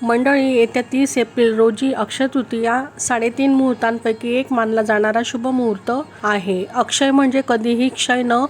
मंडळी, येत्या 30 एप्रिल रोजी अक्षय तृतीया 3.5 मुहूर्तांपैकी एक मानला जाणारा शुभ मुहूर्त आहे. अक्षय म्हणजे कधीही क्षय न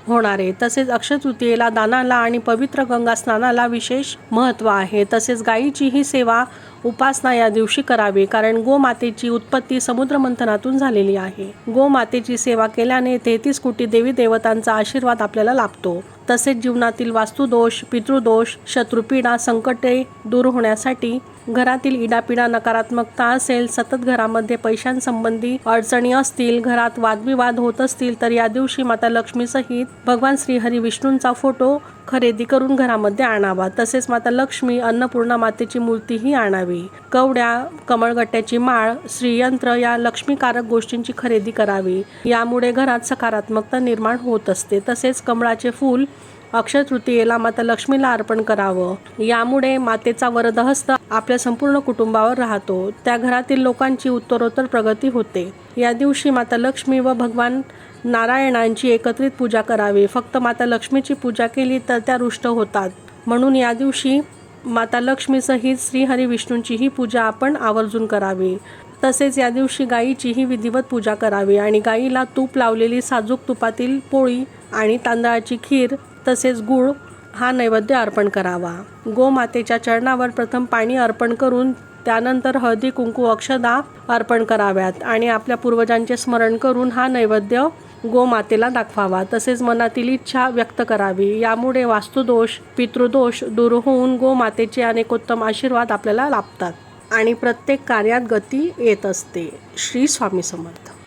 होणारे. तसेच अक्षय तृतीयेला दानाला आणि पवित्र गंगा स्नानाला विशेष महत्त्व आहे. तसेच गायीचीही सेवा उपासना या दिवशी करावी, कारण गोमातेची उत्पत्ती समुद्रमंथनातून झालेली आहे. गोमातेची सेवा केल्याने 33 कोटी देवी देवतांचा आशीर्वाद आपल्याला लाभतो. तसेच जीवनातील वास्तुदोष, पितृदोष, शत्रुपीडा, संकटे दूर होण्यासाठी, घरातील इडापिडा, नकारात्मकता असेल, सतत घरामध्ये पैशांसंबंधी अडचणी असतील, घरात वादविवाद होत असतील, तर या दिवशी माता लक्ष्मीसहित भगवान श्री हरी विष्णूंचा फोटो खरेदी करून घरामध्ये आणावा. तसेच माता लक्ष्मी, अन्नपूर्णा मातेची मूर्तीही आणावी. कवड्या, कमळगट्ट्याची माळ, श्रीयंत्र या लक्ष्मीकारक गोष्टींची खरेदी करावी. यामुळे घरात सकारात्मकता निर्माण होत असते. तसेच कमळाचे फूल अक्षय तृतीयेला माता लक्ष्मीला अर्पण करावं. यामुळे मातेचा वरदहस्त आपल्या संपूर्ण कुटुंबावर राहतो. त्या घरातील लोकांची उत्तरोत्तर प्रगती होते. या दिवशी माता लक्ष्मी व भगवान नारायणांची एकत्रित पूजा करावी. फक्त माता लक्ष्मीची पूजा केली तर त्या रुष्ट होतात. म्हणून या दिवशी माता लक्ष्मीसहित श्रीहरी विष्णूंचीही पूजा आपण आवर्जून करावी. तसेच या दिवशी गायीचीही विधिवत पूजा करावी आणि गायीला तूप लावलेली साजूक तुपातील पोळी आणि तांदळाची खीर तसेच गूळ हा नैवेद्य अर्पण करावा. गोमातेच्या चरणावर प्रथम पाणी अर्पण करून त्यानंतर हळदी, कुंकू, अक्षदा अर्पण कराव्यात आणि आपल्या पूर्वजांचे स्मरण करून हा नैवेद्य गोमातेला दाखवावा. तसेच मनातील इच्छा व्यक्त करावी. यामुळे वास्तुदोष, पितृदोष दूर होऊन गोमातेचे अनेकोत्तम आशीर्वाद आपल्याला लाभतात आणि प्रत्येक कार्यात गती येत असते. श्री स्वामी समर्थ.